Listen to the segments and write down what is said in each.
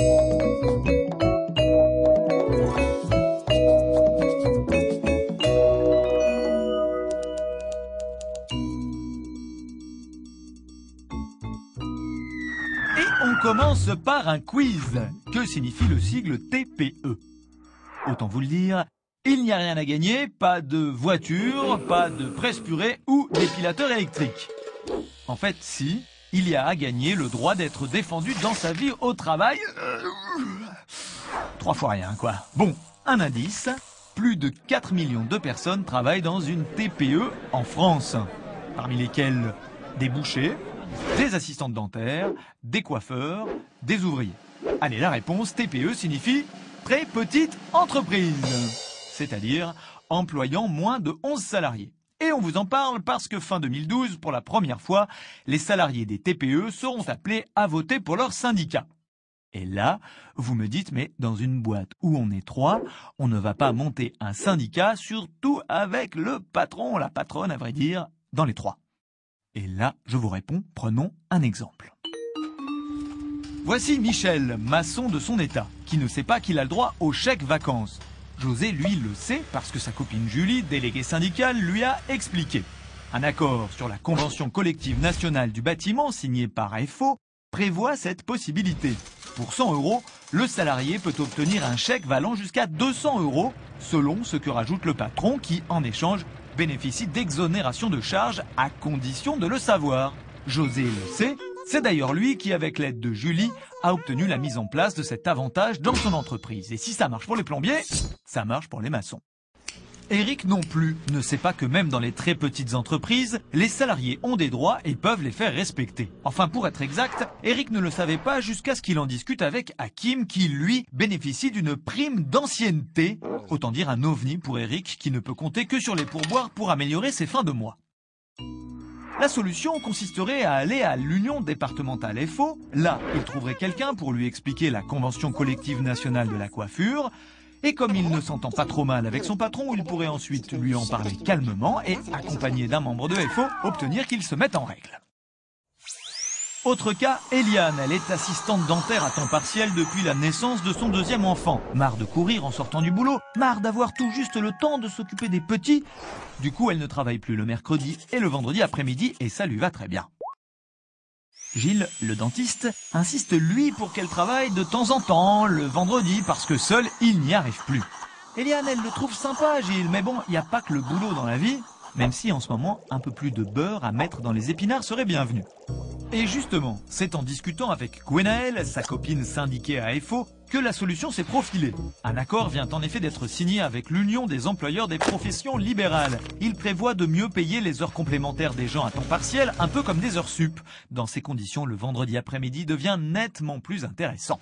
Et on commence par un quiz. Que signifie le sigle TPE? Autant vous le dire, il n'y a rien à gagner, pas de voiture, pas de presse purée ou d'épilateur électrique. En fait, si, il y a à gagner le droit d'être défendu dans sa vie au travail. 3 fois rien, quoi. Bon, un indice, plus de 4 millions de personnes travaillent dans une TPE en France, parmi lesquelles des bouchers, des assistantes dentaires, des coiffeurs, des ouvriers. Allez, la réponse, TPE signifie très petite entreprise, c'est-à-dire employant moins de 11 salariés. Et on vous en parle parce que fin 2012, pour la première fois, les salariés des TPE seront appelés à voter pour leur syndicat. Et là, vous me dites, mais dans une boîte où on est 3, on ne va pas monter un syndicat, surtout avec le patron, la patronne, à vrai dire, dans les 3. Et là, je vous réponds, prenons un exemple. Voici Michel, maçon de son état, qui ne sait pas qu'il a le droit au chèque vacances. José, lui, le sait parce que sa copine Julie, déléguée syndicale, lui a expliqué. Un accord sur la convention collective nationale du bâtiment signé par FO prévoit cette possibilité. Pour 100 €, le salarié peut obtenir un chèque valant jusqu'à 200 € selon ce que rajoute le patron qui, en échange, bénéficie d'exonération de charges à condition de le savoir. José le sait, c'est d'ailleurs lui qui, avec l'aide de Julie, a obtenu la mise en place de cet avantage dans son entreprise. Et si ça marche pour les plombiers, ça marche pour les maçons. Eric non plus ne sait pas que même dans les très petites entreprises, les salariés ont des droits et peuvent les faire respecter. Enfin, pour être exact, Eric ne le savait pas jusqu'à ce qu'il en discute avec Hakim qui, lui, bénéficie d'une prime d'ancienneté. Autant dire un ovni pour Eric qui ne peut compter que sur les pourboires pour améliorer ses fins de mois. La solution consisterait à aller à l'union départementale FO. Là, il trouverait quelqu'un pour lui expliquer la convention collective nationale de la coiffure. Et comme il ne s'entend pas trop mal avec son patron, il pourrait ensuite lui en parler calmement et, accompagné d'un membre de FO, obtenir qu'il se mette en règle. Autre cas, Eliane, elle est assistante dentaire à temps partiel depuis la naissance de son 2e enfant. Marre de courir en sortant du boulot, marre d'avoir tout juste le temps de s'occuper des petits. Du coup, elle ne travaille plus le mercredi et le vendredi après-midi et ça lui va très bien. Gilles, le dentiste, insiste lui pour qu'elle travaille de temps en temps, le vendredi, parce que seul, il n'y arrive plus. Eliane, elle le trouve sympa, Gilles, mais bon, il n'y a pas que le boulot dans la vie, même si en ce moment, un peu plus de beurre à mettre dans les épinards serait bienvenu. Et justement, c'est en discutant avec Gwenaëlle, sa copine syndiquée à FO, que la solution s'est profilée. Un accord vient en effet d'être signé avec l'Union des employeurs des professions libérales. Il prévoit de mieux payer les heures complémentaires des gens à temps partiel, un peu comme des heures sup. Dans ces conditions, le vendredi après-midi devient nettement plus intéressant.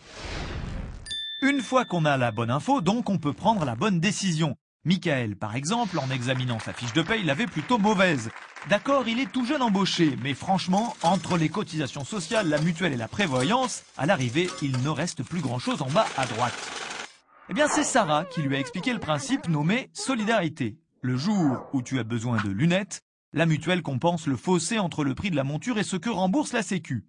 Une fois qu'on a la bonne info, donc on peut prendre la bonne décision. Michael, par exemple, en examinant sa fiche de paye, l'avait plutôt mauvaise. D'accord, il est tout jeune embauché, mais franchement, entre les cotisations sociales, la mutuelle et la prévoyance, à l'arrivée, il ne reste plus grand-chose en bas à droite. Eh bien, c'est Sarah qui lui a expliqué le principe nommé solidarité. Le jour où tu as besoin de lunettes, la mutuelle compense le fossé entre le prix de la monture et ce que rembourse la Sécu.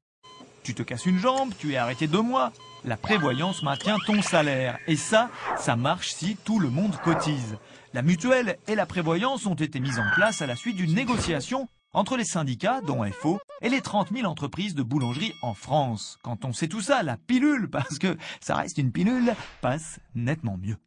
Tu te casses une jambe, tu es arrêté 2 mois, la prévoyance maintient ton salaire. Et ça marche si tout le monde cotise. La mutuelle et la prévoyance ont été mises en place à la suite d'une négociation entre les syndicats, dont FO, et les 30 000 entreprises de boulangerie en France. Quand on sait tout ça, la pilule, parce que ça reste une pilule, passe nettement mieux.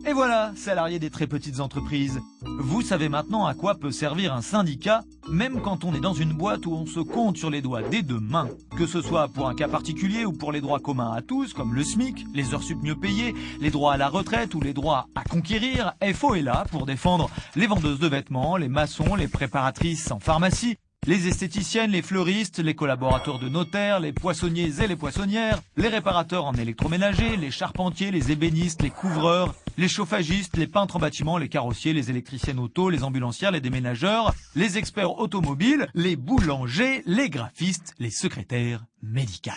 Et voilà, salariés des très petites entreprises. Vous savez maintenant à quoi peut servir un syndicat, même quand on est dans une boîte où on se compte sur les doigts des 2 mains. Que ce soit pour un cas particulier ou pour les droits communs à tous, comme le SMIC, les heures sup mieux payées, les droits à la retraite ou les droits à conquérir, FO est là pour défendre les vendeuses de vêtements, les maçons, les préparatrices en pharmacie, les esthéticiennes, les fleuristes, les collaborateurs de notaires, les poissonniers et les poissonnières, les réparateurs en électroménager, les charpentiers, les ébénistes, les couvreurs, les chauffagistes, les peintres en bâtiment, les carrossiers, les électriciennes auto, les ambulancières, les déménageurs, les experts automobiles, les boulangers, les graphistes, les secrétaires médicales.